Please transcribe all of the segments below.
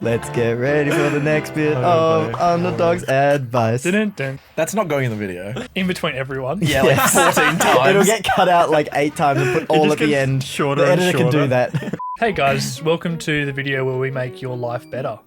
Let's get ready for the next bit of Underdogs advice. Dun-dun-dun. That's not going in the video. In between everyone. Yeah, like 14 times. It'll get cut out like 8 times and put all just at the gets end. shorter The and editor can do shorter. that. Hey guys, welcome to the video where we make your life better.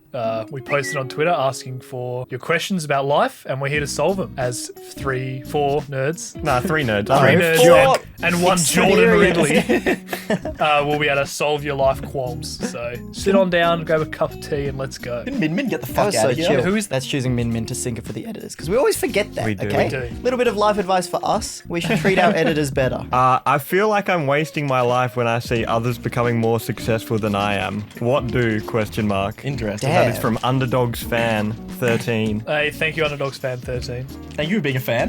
We posted on Twitter asking for your questions about life, and we're here to solve them as 3, 4 nerds. Nah, 3 nerds. Oh, 3 Three, nerds four. and one Jordan Experience. Ridley will be able to solve your life qualms. So sit on down, grab a cup of tea, and let's go. Didn't Min Min get the That fuck was out so of here? chill. Who is- That's choosing Min Min to sync it for the editors, because we always forget that. We do. Okay, We do. Little bit of life advice for us. We should treat our editors better. I feel like I'm wasting my life when I see others becoming more successful than I am. What do? Question mark. Interesting. Damn. That is from Underdogs fan 13. Hey, thank you, Underdogs fan 13. Thank you for being a fan,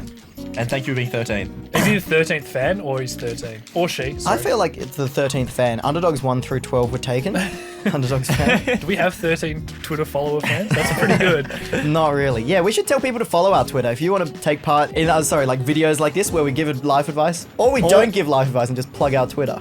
and thank you for being 13. Is he the 13th fan, or he's 13? Or she? I Sorry. feel like it's the 13th fan. Underdogs 1 through 12 were taken. Underdogs fan. Do we have 13 Twitter follower fans? That's pretty good. Not really. Yeah, we should tell people to follow our Twitter if you want to take part in, like videos like this where we give life advice, or we don't give life advice and just plug our Twitter.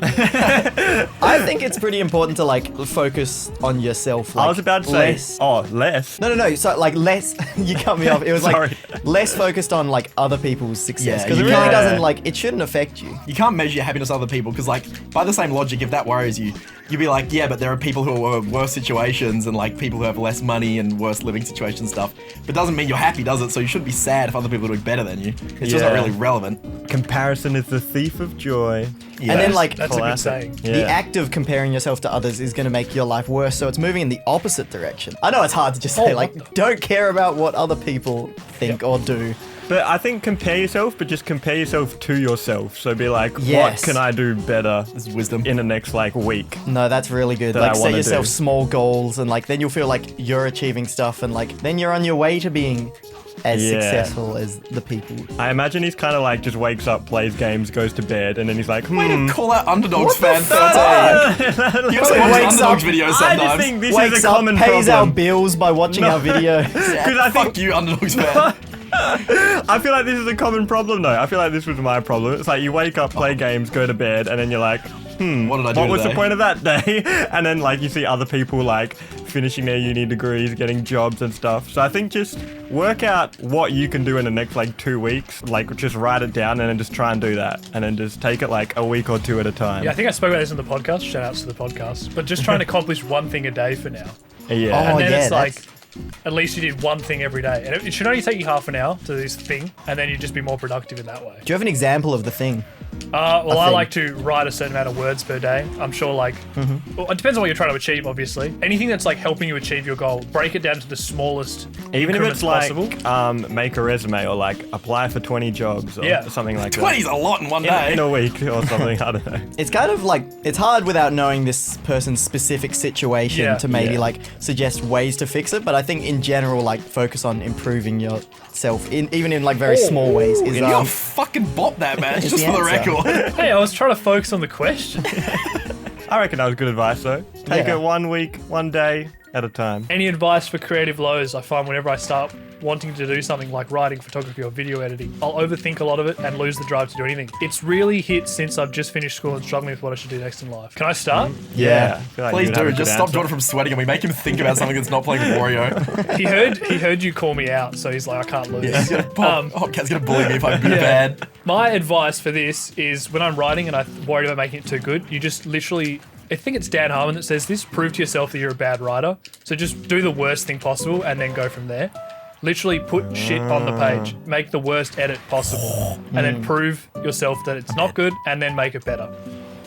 I think it's pretty important to like focus on yourself. Like, I was about to say, less. less. No. So like less. You cut me off. It was like Sorry. less focused on like other people's success, Yeah, because it you really can't- doesn't like it shouldn't affect you. You can't measure your happiness with other people because, like, by the same logic, if that worries you, you'd be like, yeah, but there are people who are in worse situations and, like, people who have less money and worse living situations and stuff. But it doesn't mean you're happy, does it? So you shouldn't be sad if other people are doing better than you. It's just not Yeah. really relevant. Comparison is the thief of joy. Yeah. And then like That's a good Classic. saying. Yeah. the act of comparing yourself to others is going to make your life worse, so it's moving in the opposite direction. I know it's hard to just say, like, don't care about what other people think or do. But I think compare yourself, but just compare yourself to yourself. So be like, Yes. what can I do better This is wisdom. in the next like week? No, that's really good. That Like, I set wanna yourself do. small goals, and like then you'll feel like you're achieving stuff, and like then you're on your way to being as Yeah. successful as the people. I imagine he's kind of like just wakes up, plays games, goes to bed, and then he's like, Way to call out Underdogs What fan the 13. You Wakes also watch up- Underdogs videos I sometimes. just think this Wakes is a up, common pays our problem. bills by watching our videos. Because I think Fuck you, Underdogs fan. I feel like this is a common problem though. I feel like this was my problem. It's like you wake up, play games, go to bed, and then you're like, What did I do what was the today? point of that day? And then like you see other people like finishing their uni degrees, getting jobs and stuff. So I think just work out what you can do in the next like 2 weeks. Like just write it down and then just try and do that. And then just take it like a week or 2 at a time. Yeah, I think I spoke about this on the podcast. Shout outs to the podcast. But just trying to accomplish one thing a day for now. Yeah. Oh, And then yeah, it's like, that's- at least you did one thing every day. And it should only take you half an hour to do this thing, and then you just be more productive in that way. Do you have an example of the thing? Well, I thing. like to write a certain amount of words per day. I'm sure, like, well, it depends on what you're trying to achieve, obviously. Anything that's like helping you achieve your goal, break it down to the smallest Even if increments it's like possible. make a resume or like apply for 20 jobs or Yeah. something like 20's that. a lot in one day. In a week or something, I don't know. It's kind of like, it's hard without knowing this person's specific situation Yeah. to maybe Yeah. like suggest ways to fix it. But I think in general, like focus on improving yourself, even in like very small ways. Is You fucking bop that, man. It's Just the for the answer. record. Hey, I was trying to focus on the question. I reckon that was good advice though. Take Yeah. it 1 week, 1 day at a time. Any advice for creative lows? I find whenever I start wanting to do something like writing, photography, or video editing, I'll overthink a lot of it and lose the drive to do anything. It's really hit since I've just finished school and struggling with what I should do next in life. Can I start? Yeah. I feel like Please you'd have a do. good Just stop answer. Jordan from sweating and we make him think about something that's not playing with Wario. He heard you call me out, so he's like, I can't lose. He's gonna Hopcat's gonna bully me if I'm bad. My advice for this is when I'm writing and I'm worried about making it too good, you just literally, I think it's Dan Harmon that says this, prove to yourself that you're a bad writer. So just do the worst thing possible and then go from there. Literally put shit on the page. Make the worst edit possible. And then prove yourself that it's not good and then make it better.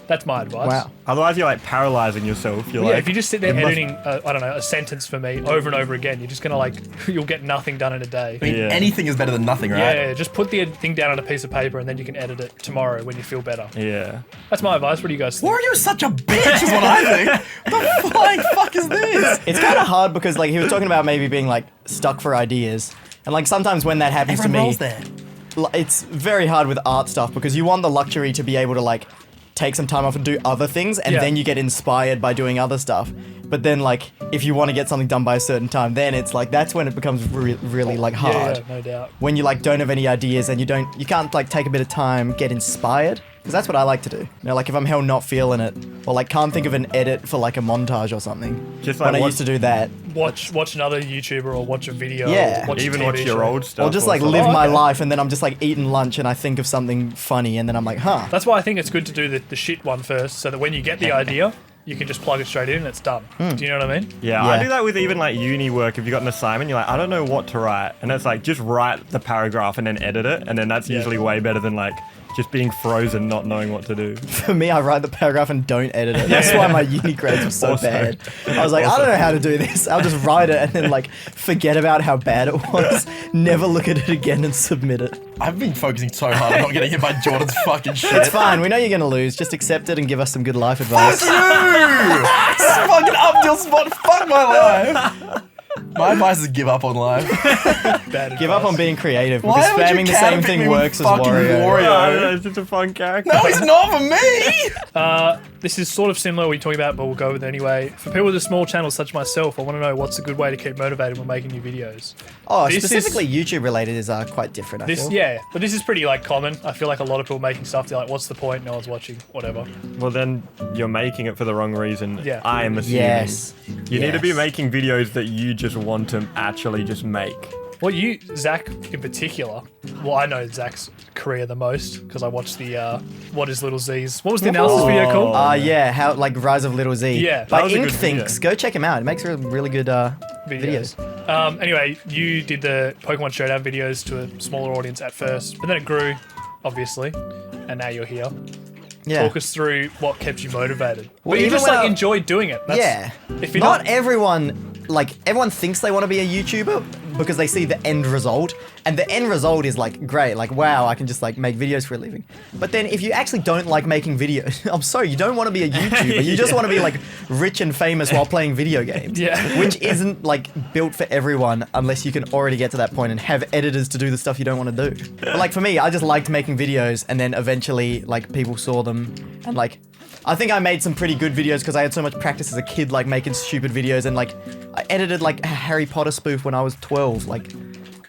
That's my advice. Wow. Otherwise, you're like paralyzing yourself. You're Yeah, like, if you just sit there it must- editing, I don't know, a sentence for me over and over again, you're just going to like, you'll get nothing done in a day. I mean, Yeah. anything is better than nothing, right? Yeah, just put the thing down on a piece of paper and then you can edit it tomorrow when you feel better. Yeah. That's my advice. What do you guys think? Wario's such a bitch is what I think. What the flying fuck is this? It's kind of hard because like he was talking about maybe being like stuck for ideas, and like sometimes when that happens Everyone rolls to me, there. it's very hard with art stuff because you want the luxury to be able to like take some time off and do other things, and Yeah. then you get inspired by doing other stuff. But then like if you want to get something done by a certain time, then it's like that's when it becomes really like hard. Yeah, no doubt. When you like don't have any ideas and you can't like take a bit of time, get inspired. Because that's what I like to do. You know, like if I'm not feeling it, or like can't think of an edit for like a montage or something. Just when like I what- used to do that, watch another YouTuber or watch a video. Yeah. Or watch a Even TV watch your show. old stuff. Or just like something. live my okay. life, and then I'm just like eating lunch and I think of something funny, and then I'm like, huh. That's why I think it's good to do the shit one first, so that when you get the idea, you can just plug it straight in and it's done. Do you know what I mean? Yeah, Yeah. I do that with even like uni work. If you got an assignment, you're like, I don't know what to write, and it's like just write the paragraph and then edit it, and then that's usually way better than like just being frozen, not knowing what to do. For me, I write the paragraph and don't edit it. That's why my uni grades were so Also. bad. I was like, I don't know how to do this. I'll just write it and then like forget about how bad it was, never look at it again and submit it. I've been focusing so hard on not getting hit by Jordan's fucking shit. It's fine. We know you're going to lose. Just accept it and give us some good life advice. Fuck you! This is fucking up your spot. Fuck my life. My advice is give up on life. Bad Give up advice. on being creative Why because would you spamming the same counterpick me thing with works as fucking Wario. Wario? It's just a fun character. No, he's not for me. This is sort of similar what you're talking about, but we'll go with it anyway. For people with a small channel such as myself, I want to know what's a good way to keep motivated when making new videos. Oh, This is- specifically YouTube related is quite different, I This, feel. yeah, but this is pretty like common. I feel like a lot of people making stuff, they're like, what's the point? No one's watching, whatever. Well, then you're making it for the wrong reason. Yeah. I am assuming. Yes. You need to be Yes. making videos that you just want to actually just make. Well, Zach in particular, well, I know Zach's career the most because I watched the What is Little Z's. What was the analysis video called? Yeah, how like Rise of Little Z. Yeah, by that was a Ink good Thinks. video. Go check him out. He makes really good videos. Anyway, you did the Pokemon Showdown videos to a smaller audience at first, but then it grew, obviously, and now you're here. Yeah. Talk us through what kept you motivated. Well, But you even just when like I- enjoyed doing it. That's, Yeah. If you're Not everyone, like, everyone thinks they want to be a YouTuber because they see the end result. And the end result is, like, great. Like, wow, I can just, like, make videos for a living. But then if you actually don't like making videos, I'm sorry, you don't want to be a YouTuber. You just want to be, like, rich and famous while playing video games. Yeah. Which isn't, like, built for everyone unless you can already get to that point and have editors to do the stuff you don't want to do. But, like, for me, I just liked making videos and then eventually, like, people saw them and, like, I think I made some pretty good videos because I had so much practice as a kid, like making stupid videos, and like I edited like a Harry Potter spoof when I was 12, like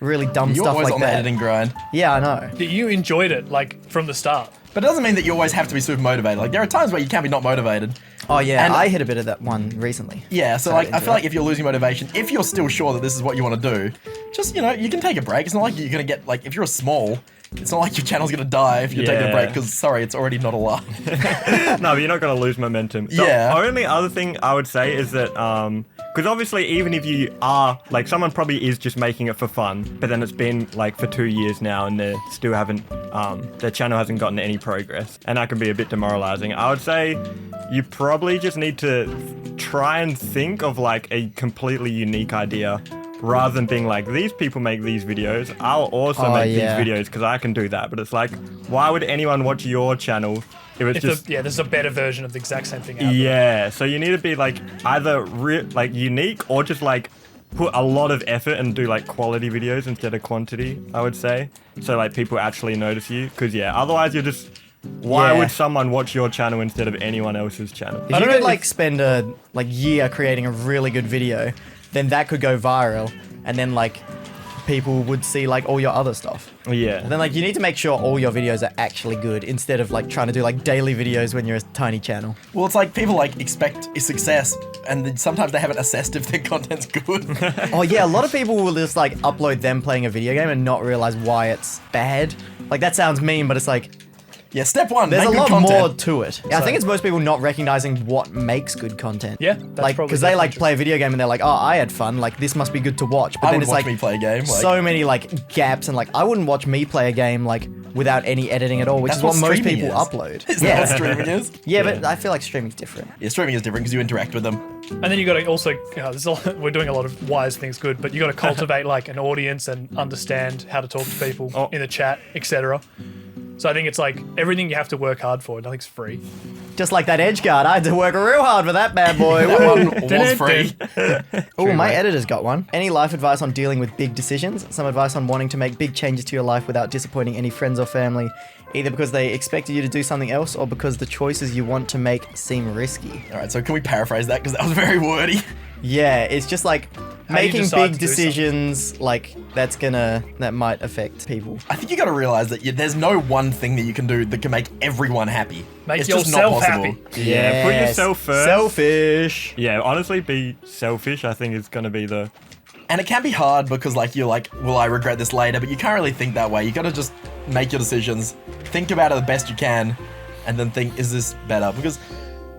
really dumb You're stuff always like on that. the editing grind. Yeah, I know. you enjoyed it like from the start. But it doesn't mean that you always have to be super motivated. Like, there are times where you can be not motivated. Oh yeah, And- I hit a bit of that one recently. Yeah, so Got like, I into feel it. like if you're losing motivation, if you're still sure that this is what you want to do, just, you know, you can take a break. It's not like you're going to get, like, if you're a small, it's not like your channel's going to die if you're taking a Yeah. break, because, sorry, it's already not alive. No, but you're not going to lose momentum. The Yeah. only other thing I would say is that, because obviously even if you are, like someone probably is just making it for fun, but then it's been like for 2 years now and they still haven't, their channel hasn't gotten any progress. And that can be a bit demoralizing. I would say you probably just need to try and think of like a completely unique idea rather than being like, these people make these videos, I'll also Oh, make yeah. these videos because I can do that. But it's like, why would anyone watch your channel if it's If just... there's a better version of the exact same thing out there. Yeah, so you need to be like either like unique or just like put a lot of effort and do like quality videos instead of quantity, I would say. So like people actually notice you, because yeah, otherwise you're just... Why Yeah. would someone watch your channel instead of anyone else's channel? If I you don't could know like if- spend a like year creating a really good video, then that could go viral, and then like people would see like all your other stuff. Yeah. And then like you need to make sure all your videos are actually good instead of like trying to do like daily videos when you're a tiny channel. Well, it's like people like expect a success, and then sometimes they haven't assessed if their content's good. Oh yeah, a lot of people will just like upload them playing a video game and not realize why it's bad. Like that sounds mean, but it's like Yeah, step one, there's make a good lot content. more to it. I think it's most people not recognizing what makes good content. Yeah, that's like probably because they like definitely play a video game and they're like, oh, I had fun. Like this must be good to watch. But I then would it's watch like me play a game. Like, so many like gaps and like I wouldn't watch me play a game like without any editing at all, which That's is what what most streaming people is. upload. Is that what streaming is? Yeah, but I feel like streaming's different. Yeah, streaming is different because you interact with them. And then you got to also, we're doing a lot of wise things good, but you got to cultivate like an audience and understand how to talk to people in the chat, etc. So I think it's like everything you have to work hard for. Nothing's free. Just like that edge guard, I had to work real hard for that bad boy. That one was free. Oh, my mate. editor's got one. Any life advice on dealing with big decisions? Some advice on wanting to make big changes to your life without disappointing any friends or family, either because they expected you to do something else or because the choices you want to make seem risky. All right, so can we paraphrase that because that was very wordy. Yeah, it's just like How do you making decide big to do something? decisions like that might affect people. I think you got to realize that there's no one thing that you can do that can make everyone happy. Make it's just not yourself possible. happy. Yeah, put Yes. yourself first. Selfish. Yeah, honestly, be selfish. I think is gonna be the. And it can be hard because like you're like, will I regret this later? But you can't really think that way. You got to just make your decisions, think about it the best you can, and then think, is this better? Because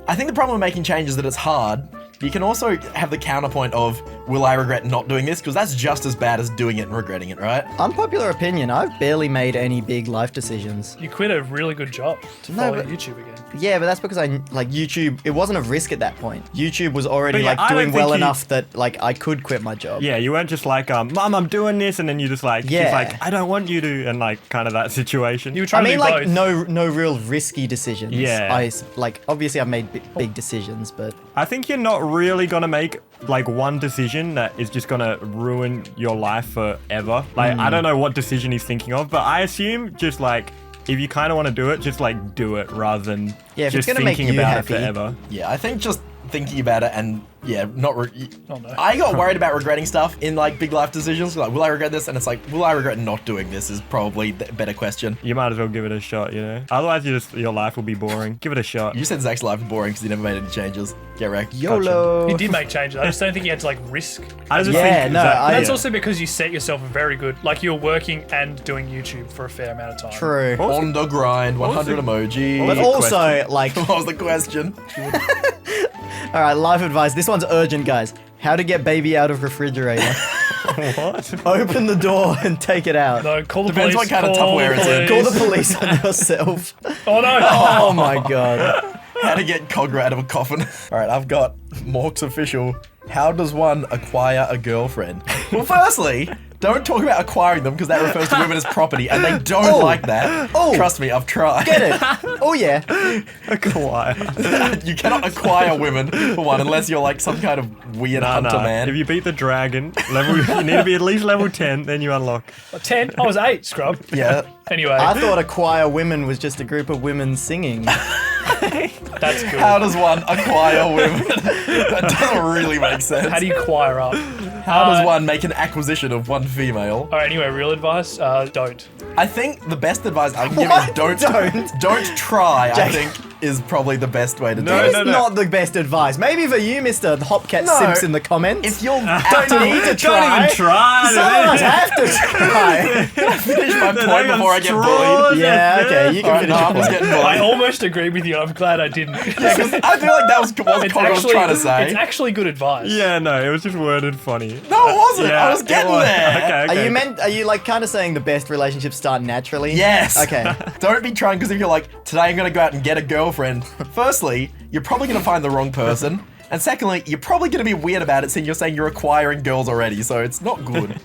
I think the problem with making change is that it's hard. You can also have the counterpoint of, will I regret not doing this? Because that's just as bad as doing it and regretting it, right? Unpopular opinion, I've barely made any big life decisions. You quit a really good job to No, follow but- YouTube again. Yeah, but that's because YouTube, it wasn't a risk at that point. YouTube was already But yeah, I don't doing well think you- enough that I could quit my job. Yeah, you weren't just like, Mum, I'm doing this, and then you just like, Yeah. she's like, I don't want you to, and like kind of that situation. You were I trying mean, to do like both. no real risky decisions. Yeah. Obviously I've made big decisions, but I think you're not really gonna make like one decision that is just gonna ruin your life forever. Like, I don't know what decision he's thinking of, but I assume just like, if you kind of want to do it, just like do it rather than Yeah, if just it's gonna make thinking you about happy. it forever. Yeah, I think just thinking about it and not. Oh, no. I got worried about regretting stuff in like big life decisions. Like, will I regret this? And it's like, will I regret not doing this? Is probably the better question. You might as well give it a shot, you know. Otherwise, your life will be boring. Give it a shot. You said Zach's life is boring because he never made any changes. Get wrecked. YOLO. He did make changes. I just don't think he had to like risk. I just Yeah, think no, that- I- That's Yeah. also because you set yourself a very good, like you're working and doing YouTube for a fair amount of time. True. On the grind, 100 emoji. But the also, like, What was the question? all right, life advice. This one's urgent, guys. How to get baby out of refrigerator. What? Open the door and take it out. No, call the Depends police. what kind of call Tupperware the it's in. Call police. the police on yourself. Oh no! Oh my god. How to get Cogger out of a coffin. All right, I've got Mork's official. How does one acquire a girlfriend? Well, firstly, don't talk about acquiring them because that refers to women as property, and they don't Oh. like that. Oh. Trust me, I've tried. Get it? Oh yeah. Acquire. You cannot acquire women for one unless you're like some kind of weird hunter man. If you beat the dragon, you need to be at least level 10, then you unlock. 10? I was 8, scrub. Yeah. Anyway, I thought acquire women was just a group of women singing. that's good. How does one acquire women? That doesn't really make sense. How do you acquire up? How does one make an acquisition of one female? Alright, anyway, real advice, don't. I think the best advice I can give What? is don't try. I think is probably the best way to do No, it. It's not the best advice. Maybe for you, Mr. Hopcat No. Simps in the comments. If you'll don't need to try. Don't even try. Some of us have to try. finish my They're point not before I even get straws. bullied. Yeah, okay, you can Alright, finish no, your I'm just point. getting I bullied. almost agree with you. I'm glad I didn't. I feel like that was what It's Cogger was trying to say. It's actually good advice. Yeah, no, it was just worded funny. No, it wasn't. Yeah, I was it getting was. there. Okay. Are you like kind of saying the best relationships start naturally? Yes. Okay. Don't be trying because if you're like, today I'm going to go out and get a girlfriend, firstly, you're probably going to find the wrong person. And secondly, you're probably going to be weird about it since you're saying you're acquiring girls already, so it's not good.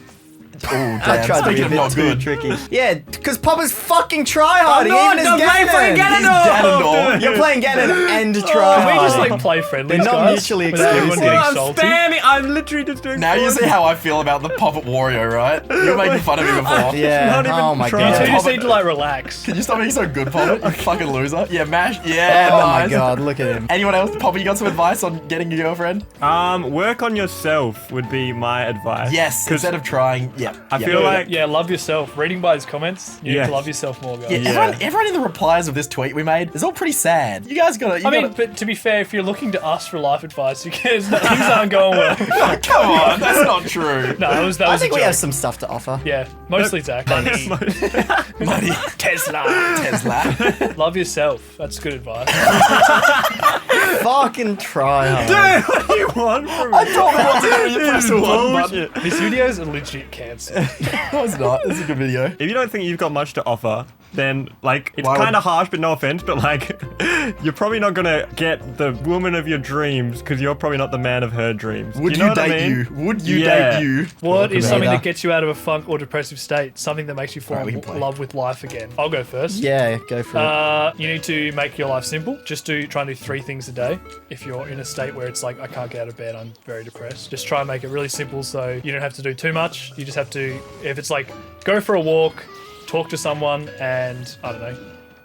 Oh, I damn. tried to be Speaking a of bit not too good. tricky. Yeah, because Papa's fucking tryharding. not even the as playing for Ganon. Ganondorf. You're playing Ganon and Can we tryharding. just like play friendly? They're not mutually Without everyone exclusive. getting I'm salty. spamming. I'm literally just doing. Now you see how I feel about the Puppet Wario, right? You were making fun of me before. Yeah. Not even Oh my trying. You god. two just need to like relax. Can you stop being so good, Puppet? You fucking loser. Yeah, mash. Yeah, Oh nice. my god, look at him. Anyone else? Poppy, you got some advice on getting a girlfriend? Work on yourself would be my advice. Yes, because instead of trying. Yeah. I yeah. feel like Yeah, love yourself. Reading by his comments, you need Yes. to love yourself more, guys. Yeah, Yeah. everyone in the replies of this tweet we made is all pretty sad. You guys gotta. I mean, but to be fair, if you're looking to us for life advice, you can, things aren't going well. come on, that's not true. No, that was I a think we joke. have some stuff to offer. Yeah, mostly Zach. Money. Money. Tesla. Tesla. Love yourself. That's good advice. Fucking tryhard. Dude, what do you want from me? I told me what to do. You press the one button. Bullshit. This video is legit cancelled. No, it's not. This is a good video. If you don't think you've got much to offer, then like it's Why would- kind of harsh, but no offense, but like you're probably not gonna get the woman of your dreams because you're probably not the man of her dreams. Would you know you what I date mean? you? Would you Yeah. date you? What is something Either. that gets you out of a funk or depressive state? Something that makes you fall Alright, we in can play. love with life again. I'll go first. Yeah, go for it. You need to make your life simple. Just try and do 3 things a day. If you're in a state where it's like, I can't get out of bed, I'm very depressed. Just try and make it really simple so you don't have to do too much. You just have to, if it's like, go for a walk, talk to someone, and I don't know,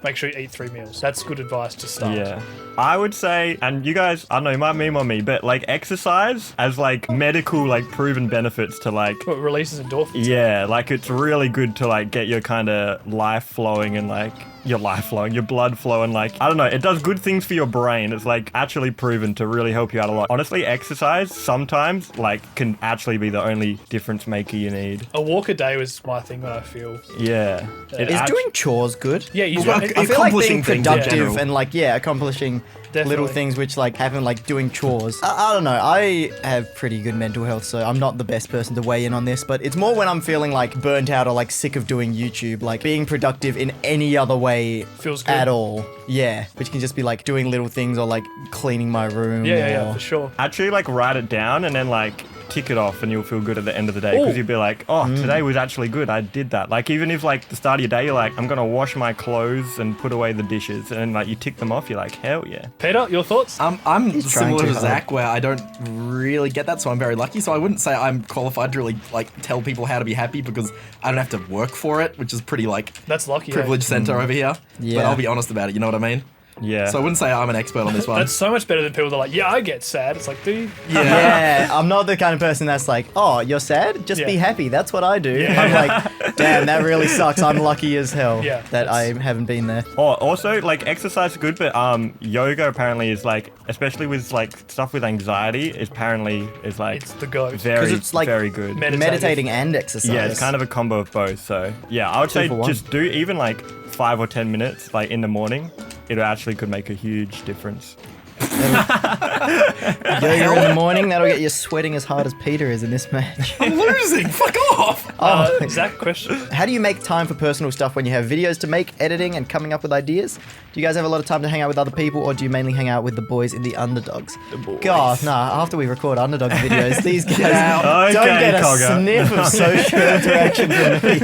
make sure you eat 3 meals. That's good advice to start. Yeah. I would say, and you guys, I don't know, you might meme on me, but like exercise as like medical, like proven benefits to like, It releases endorphins. yeah, like it's really good to like get your kind of life flowing and like your blood flowing. Like, I don't know, it does good things for your brain. It's like actually proven to really help you out a lot. Honestly, exercise sometimes like can actually be the only difference maker you need. A walk a day was my thing that I feel. Yeah. Is doing chores good? Yeah, you Well, do. I feel like being Accomplishing things in productive general. and like accomplishing little Definitely. things which like having like doing chores. I don't know. I have pretty good mental health, so I'm not the best person to weigh in on this, but it's more when I'm feeling like burnt out or like sick of doing YouTube, like being productive in any other way Feels good. at all. Yeah, which can just be like doing little things or like cleaning my room. Yeah, or- for sure. Actually, like write it down and then like tick it off, and you'll feel good at the end of the day because Ooh. you'll be like, oh, today was actually good. I did that. Like even if like the start of your day, you're like, I'm gonna wash my clothes and put away the dishes, and like you tick them off, you're like, hell yeah. Peter, your thoughts? I'm trying similar too to hard. Zach, where I don't really get that, so I'm very lucky. So I wouldn't say I'm qualified to really like tell people how to be happy because I don't have to work for it, which is pretty like That's lucky. privilege center over here. But Yeah. I'll be honest about it. You know what I mean? Yeah. So I wouldn't say I'm an expert on this one. That's so much better than people that are like, yeah, I get sad. It's like, do you? Yeah, I'm not the kind of person that's like, oh, you're sad? Just be Yeah. happy. That's what I do. Yeah. I'm like, damn, that really sucks. I'm lucky as hell Yeah, that I haven't been there. Oh, also, like, exercise is good, but yoga apparently is, like, especially with, like, stuff with anxiety, apparently is, like, It's the go. very, 'Cause it's, like, very good. Meditating and exercise. Yeah, it's kind of a combo of both. So, yeah, I would say for one. just do even, like, 5 or 10 minutes, like, in the morning. It actually could make a huge difference. Yoga in the morning, that'll get you sweating as hard as Peter is in this match. I'm losing. Fuck off. Zach, question. How do you make time for personal stuff when you have videos to make, editing, and coming up with ideas? Do you guys have a lot of time to hang out with other people, or do you mainly hang out with the boys in the Underdogs? God, nah, after we record Underdogs videos, these guys Okay, don't get a Cogger. sniff of social interaction from me.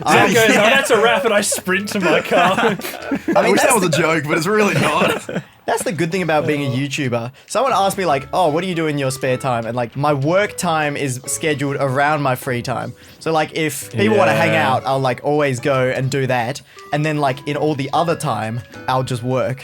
Zach goes, oh, that's a wrap, and I sprint to my car. I I mean, wish that that's was a joke, but it's really not. That's the good thing about being a YouTuber. Someone asked me like, oh, what do you do in your spare time? And like, my work time is scheduled around my free time. So like, if people want to hang Yeah. out, I'll like always go and do that. And then like in all the other time, I'll just work.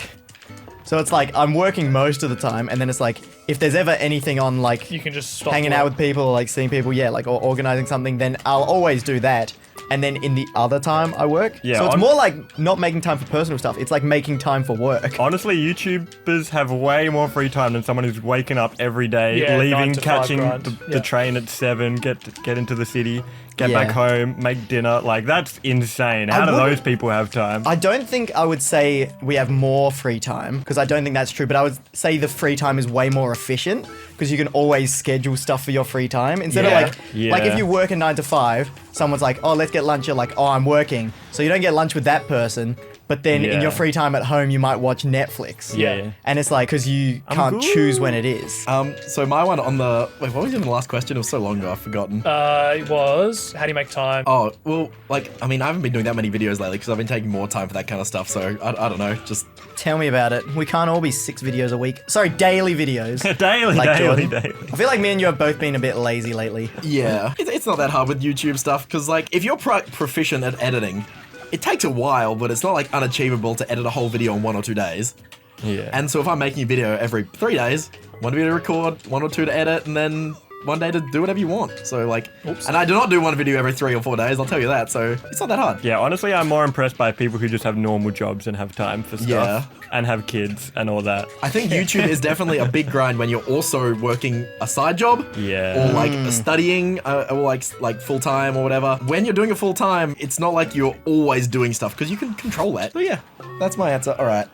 So it's like, I'm working most of the time. And then it's like, if there's ever anything on like You can just stop hanging work. out with people or like seeing people, yeah, like or organizing something, then I'll always do that. And then in the other time I work. Yeah, So it's on- more like not making time for personal stuff. It's like making time for work. Honestly, YouTubers have way more free time than someone who's waking up every day, Yeah, 9 leaving, to 5 catching grind. the Yeah. train at 7, get into the city, get Yeah. back home, make dinner. Like, that's insane. How do wouldn't- those people have time? I don't think I would say we have more free time because I don't think that's true, but I would say the free time is way more efficient because you can always schedule stuff for your free time instead Yeah. of like if Yeah. you work a 9 to 5, someone's like, "Oh, let's get lunch." You're like, "Oh, I'm working." So you don't get lunch with that person, but then in Yeah. your free time at home you might watch Netflix. Yeah. And it's like cuz you can't good. choose when it is. So my one on the wait, what was even the last question? It was so long ago, I've forgotten. It was, how do you make time? Oh well, like I mean, I haven't been doing that many videos lately because I've been taking more time for that kind of stuff. So I don't know, just Tell me about it. We can't all be 6 videos a week. Sorry, daily videos. daily, Like daily, Jordan. daily. I feel like me and you have both been a bit lazy lately. yeah, it's not that hard with YouTube stuff because like if you're proficient at editing, it takes a while, but it's not like unachievable to edit a whole video in 1 or 2 days. Yeah. And so if I'm making a video every 3 days, 1 video to record, 1 or 2 to edit, and then 1 day to do whatever you want. So like, and I do not do 1 video every 3 or 4 days. I'll tell you that. So it's not that hard. Yeah, honestly, I'm more impressed by people who just have normal jobs and have time for stuff Yeah. and have kids and all that. I think YouTube is definitely a big grind when you're also working a side job. Yeah. Or like studying, or like full time or whatever. When you're doing it full time, it's not like you're always doing stuff because you can control that. So yeah, that's my answer. All right.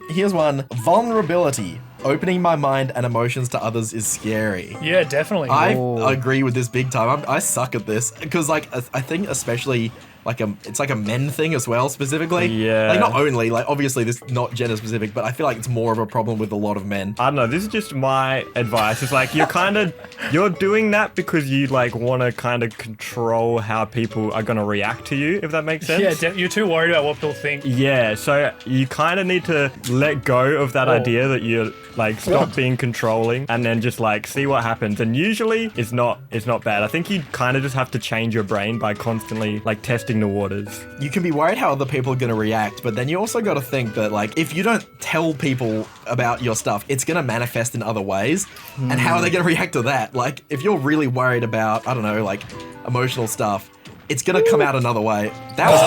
Here's one: vulnerability. Opening my mind and emotions to others is scary. Yeah, definitely. I Oh. agree with this big time. I suck at this because, like, I think especially it's like a men thing as well, specifically. Yeah. Like not only like obviously this is not gender specific, but I feel like it's more of a problem with a lot of men. I don't know, this is just my advice. It's like you're doing that because you like want to kind of control how people are going to react to you, if that makes sense. yeah, you're too worried about what people think. Yeah, so you kind of need to let go of that Oh. idea that you're like stop being controlling and then just like see what happens. And usually it's not bad. I think you kind of just have to change your brain by constantly like testing testing the waters. You can be worried how other people are going to react, but then you also got to think that, like, if you don't tell people about your stuff, it's going to manifest in other ways. And how are they going to react to that? Like, if you're really worried about, I don't know, like, emotional stuff, it's going to come out another way. That was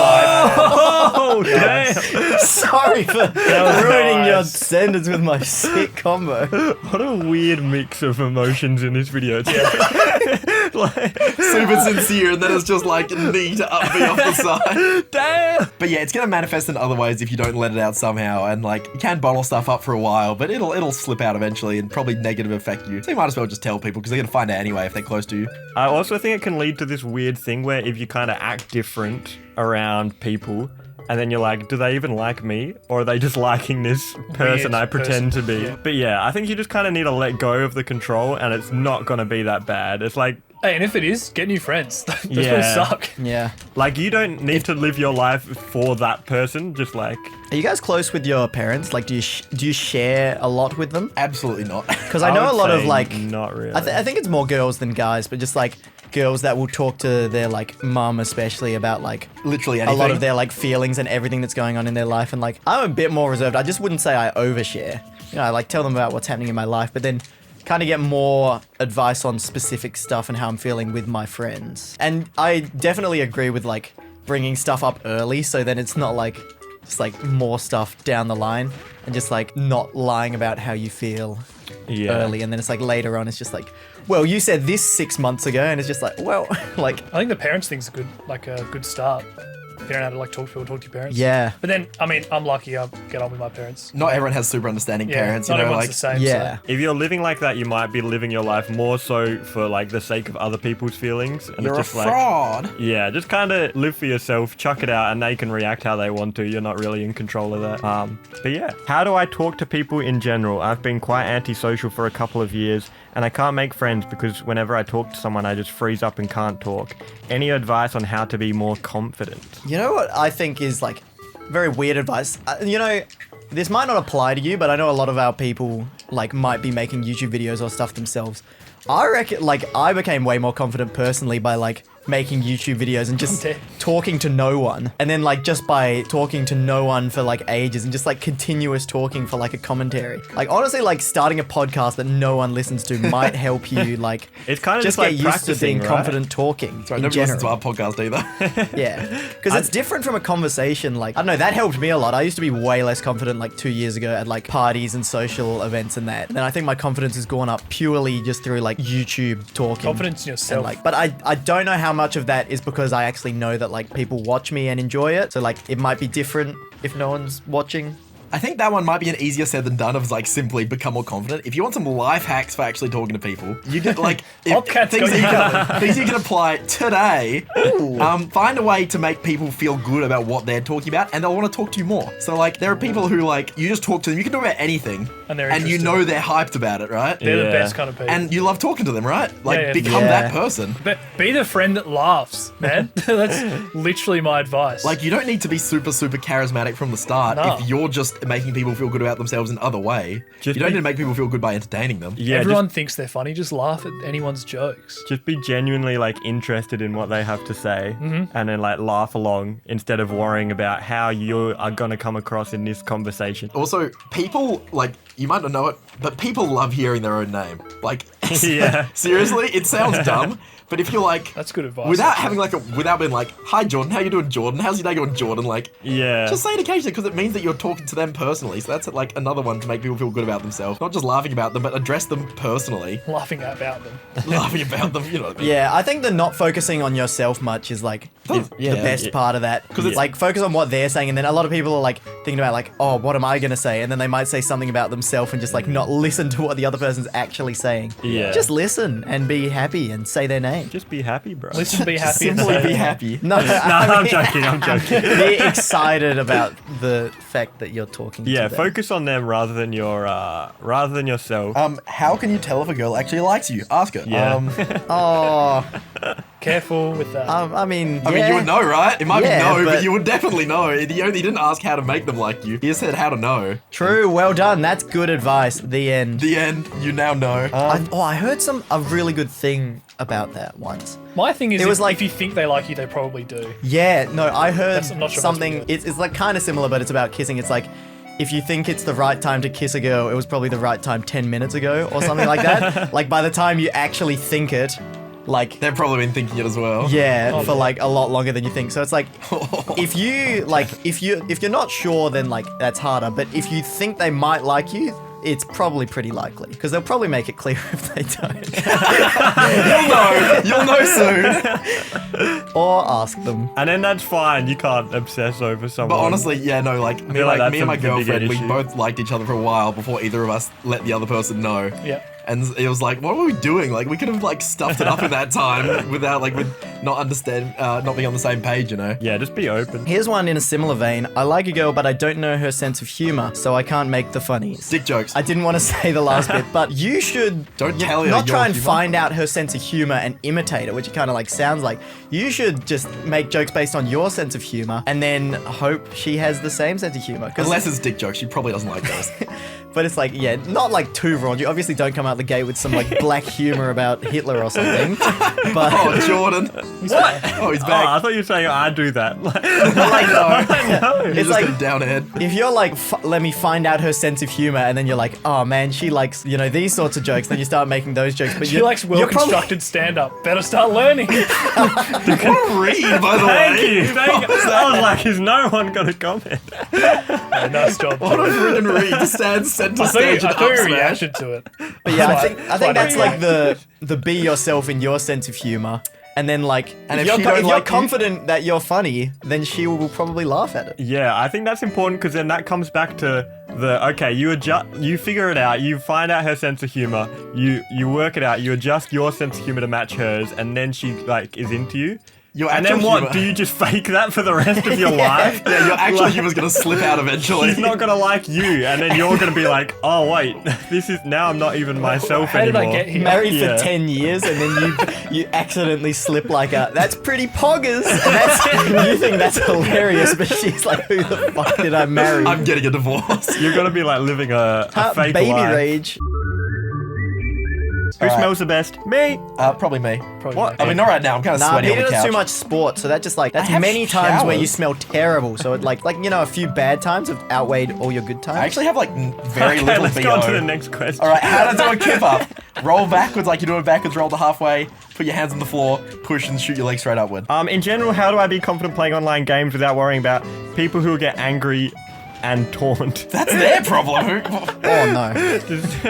Oh, damn. Sorry for ruining your sentence with my sick combo. What a weird mix of emotions in this video. Like, super sincere, and then it's just like knee to upbeat off the side. damn. But yeah, it's going to manifest in other ways if you don't let it out somehow. And like, you can bottle stuff up for a while, but it'll slip out eventually and probably negative affect you. So you might as well just tell people because they're going to find out anyway if they're close to you. I also think it can lead to this weird thing where if you kind of act different around people, and then you're like, do they even like me? Or are they just liking this person I pretend to be? Yeah. But yeah, I think you just kind of need to let go of the control, and it's not going to be that bad. It's like, Hey, and if it is, get new friends. Those Yeah. will suck. Yeah. like you don't need to live your life for that person. Just like, Are you guys close with your parents? Like, do you share a lot with them? Absolutely not. Because I know would a lot of say like, not really. I think it's more girls than guys, but just like girls that will talk to their like mum, especially about like Literally a anything. lot of their like feelings and everything that's going on in their life. And like, I'm a bit more reserved. I just wouldn't say I overshare. You know, I like tell them about what's happening in my life, but then kind of get more advice on specific stuff and how I'm feeling with my friends. And I definitely agree with like bringing stuff up early, so then it's not like just like more stuff down the line and just like not lying about how you feel yeah. early, and then it's like later on it's just like, well, you said this 6 months ago, and it's just like, well, like, I think the parents thing's a good start. If you don't know how to like talk to people, talk to your parents. yeah. But then, I mean, I'm lucky I get on with my parents. Not everyone has super understanding Yeah, parents, not you know, everyone's like the same. Yeah. So. If you're living like that, you might be living your life more so for like the sake of other people's feelings. And you're a it's just fraud. like, yeah, just kind of live for yourself, chuck it out, and they can react how they want to. You're not really in control of that. But yeah, how do I talk to people in general? I've been quite antisocial for a couple of years, and I can't make friends because whenever I talk to someone, I just freeze up and can't talk. Any advice on how to be more confident? You know what I think is like very weird advice? You know, this might not apply to you, but I know a lot of our people like might be making YouTube videos or stuff themselves. I reckon like I became way more confident personally by like making YouTube videos and just Okay. talking to no one. And then like just by talking to no one for like ages and just like continuous talking for like a commentary. Like honestly, like starting a podcast that no one listens to might help you like It's kind of just just like get used to practicing, being right? confident talking Sorry, in nobody listens to general. our podcast either. Yeah, because it's different from a conversation. Like, I don't know, that helped me a lot. I used to be way less confident like 2 years ago at like parties and social events and that. And then I think my confidence has gone up purely just through like YouTube talking. Confidence in yourself. And, like, but I don't know how much of that is because I actually know that like people watch me and enjoy it. So like it might be different if no one's watching. I think that one might be an easier said than done of like simply become more confident. If you want some life hacks for actually talking to people, you could like Hopcat's things, got you things you can apply today. Find a way to make people feel good about what they're talking about, and they'll want to talk to you more. So like there are people who like you just talk to them, you can talk about anything, And they're you interested. know they're hyped about it, right? They're the Yeah. best kind of people. And you love talking to them, right? Like Yeah, yeah. become Yeah. that person. But be the friend that laughs, man. That's literally my advice. Like you don't need to be super charismatic from the start No. if you're just making people feel good about themselves in other way. Just you don't be- need to make people feel good by entertaining them. Yeah, everyone thinks they're funny. Just laugh at anyone's jokes. just be genuinely like interested in what they have to say, Mm-hmm. and then like laugh along instead of worrying about how you are gonna come across in this conversation. Also, people, like, you might not know it, but people love hearing their own name. Like, Yeah. seriously, it sounds dumb, but if you're like, That's good advice. without actually. having without being like, hi Jordan, how you doing, Jordan? How's your day going, Jordan? Like, Yeah. just say it occasionally because it means that you're talking to them personally. So that's like another one to make people feel good about themselves. Not just laughing about them, but address them personally. laughing about them. Laughing about them, you know what I mean? Yeah, I think the not focusing on yourself much is like Yeah. the best part of that. Because it's like focus on what they're saying, and then a lot of people are like thinking about like, oh, what am I gonna say? And then they might say something about themselves and just like not listen to what the other person's actually saying. Yeah. Just listen and be happy and say their name. Just be happy, bro. Listen, be happy. and Simply say be it. happy. No, No, I'm joking. I'm joking. Be excited about the fact that you're talking Yeah, to them. focus on them rather than yourself. How can you tell if a girl actually likes you? Ask her. Yeah. Oh, Careful with that. I mean, I mean, you would know, right? It might Yeah, be no, but but- you would definitely know. He didn't ask how to make them like you. He just said how to know. True, well done. That's good advice. The end. The end, you now know. I heard a really good thing about that once. My thing is, It was like- if you think they like you, they probably do. Yeah, no, I heard I'm not sure something. that's It's like kind of similar, but it's about kissing. It's like if you think it's the right time to kiss a girl, it was probably the right time 10 minutes ago or something like that. Like by the time you actually think it, like They've probably been thinking it as well. yeah, Oh, for yeah. like a lot longer than you think. So it's like if you're not sure, then like that's harder. But if you think they might like you, it's probably pretty likely because they'll probably make it clear if they don't, You'll know soon. or ask them. And then that's fine. You can't obsess over someone. But honestly, yeah, no, like me, feel like that's me and my a bigger girlfriend, we issue. both liked each other for a while before either of us let the other person know. Yeah. And it was like, what were we doing? Like, we could have like stuffed it up in that time without like with not being on the same page, you know? Yeah, just be open. Here's one in a similar vein. I like a girl, but I don't know her sense of humor, so I can't make the funnies. Dick jokes. I didn't want to say the last bit, but you should Don't tell her not your try and humor. find out her sense of humor and imitate it, which it kind of like sounds like. You should just make jokes based on your sense of humor and then hope she has the same sense of humor. Unless it's dick jokes, she probably doesn't like those. But it's like, yeah, not like too raw. You obviously don't come out the gate with some like black humor about Hitler or something. But Oh, Jordan. What? Oh, he's Oh, back. I thought you were saying I do that. no. it's He's just like got a down head. if you're like, let me find out her sense of humor, and then you're like, oh man, she likes, these sorts of jokes, then you start making those jokes. But She likes well-constructed stand-up. Better start learning. What a read, by the Thank way. you. Thank you. I was like, is no one going to comment? Yeah, nice job. What a friggin' read to stand center I stage thought and you up smash. reacted to it. But yeah, I think Quite that's a like the be yourself in your sense of humor. And then like, And if if you're, she don't if you're like you- confident that you're funny, then she will probably laugh at it. Yeah, I think that's important because then that comes back to you figure it out, you find out her sense of humor, you work it out, you adjust your sense of humor to match hers, and then she like is into you. Your And then actual what? humor- Do you just fake that for the rest of your life? Yeah, your actual humor's gonna slip out eventually. She's not gonna like you, and then you're gonna be like, oh wait, now I'm not even myself How did anymore. I get here? Married Yeah. for 10 years and then you accidentally slip like that's pretty poggers. And you think that's hilarious, but she's like, who the fuck did I marry? I'm getting a divorce. You're gonna be like living a fake baby life. rage. Who smells the best? Me. Probably me. Probably What? I mean, not right now. I'm kind of Nah, sweaty on Peter the does couch. too much sport, so that just like that's I have many times where you showers. smell terrible. So it like a few bad times have outweighed all your good times. I actually have like very Okay, little let's BO. go on to the next question. All right, how to do a kip up? Roll backwards like you're doing backwards. Roll to halfway. Put your hands on the floor. Push and shoot your legs straight upward. In general, how do I be confident playing online games without worrying about people who get angry and taunt? That's their problem. Oh no.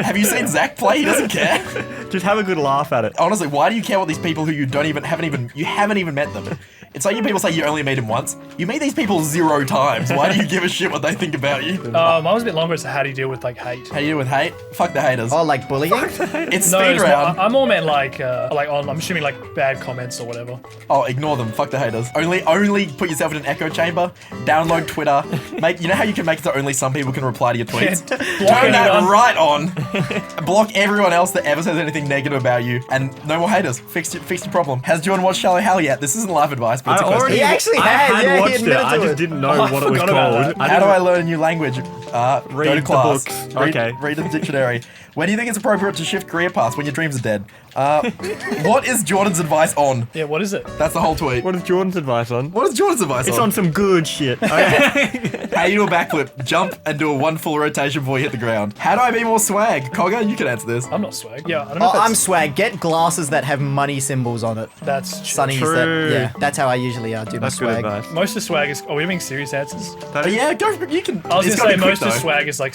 Have you seen Zach play? He doesn't care. Just have a good laugh at it. Honestly, why do you care what these people who you haven't even met them? It's like you people say you only meet them once. You meet these people 0 times. Why do you give a shit what they think about you? Mine was a bit longer as to how do you deal with like hate. How you do with hate? Fuck the haters. Oh, like bullying? It's No, speed it's round. not, I'm more meant like on. I'm assuming like bad comments or whatever. Oh, ignore them. Fuck the haters. Only put yourself in an echo chamber. Download Twitter. You know how you can make it so only some people can reply to your tweets? Block Turn that anyone. right on. Block everyone else that ever says anything negative about you, and no more haters. Fix your problem. Has Jordan watched Shallow Hell yet? This isn't life advice, but it's a question. He actually I had, had yeah, he watched it. admitted I to just it. didn't know Oh, I what it was forgot about called. that. How do I learn a new language? Read Go to the class. books. Read, Okay. read the dictionary. When do you think it's appropriate to shift career paths when your dreams are dead? What is Jordan's advice on? Yeah, what is it? That's the whole tweet. What is Jordan's advice on? What is Jordan's advice It's on? on some good shit. Okay. How you do a backflip, jump, and do a 1 full rotation before you hit the ground. How do I be more swag? Cogger, you can answer this. I'm not swag. Yeah, I don't know. Oh, if I'm that's, swag. Get glasses that have money symbols on it. that's Sunny True. that. Yeah, that's how I usually do my That's good swag. advice. Most of swag is. Are we having serious answers? But yeah, go. You can. I was it's gonna gotta say be quick, most of though. swag is like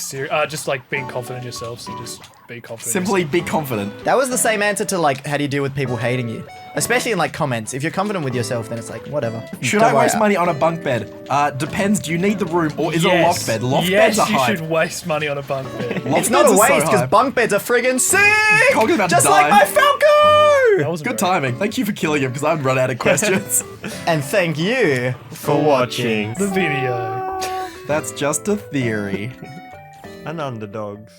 just like being confident in yourself. So just be confident. in Simply be confident. That was the same answer to like how do you deal with people hating you, especially in like comments. If you're confident with yourself, then it's like whatever. Should Don't I worry. waste money on a bunk bed? Depends. Do you need the room or is it a Yes. loft bed? Loft yes, beds are you hype. should waste money on a bunk bed. Loft It's not beds a are so waste because hype. bunk beds are friggin' sick. Cogger's about to Just die. like my Falco. That was Good timing. Thank you for killing him because I've run out of questions. And thank you for watching. The video. That's just a theory. And Underdogs.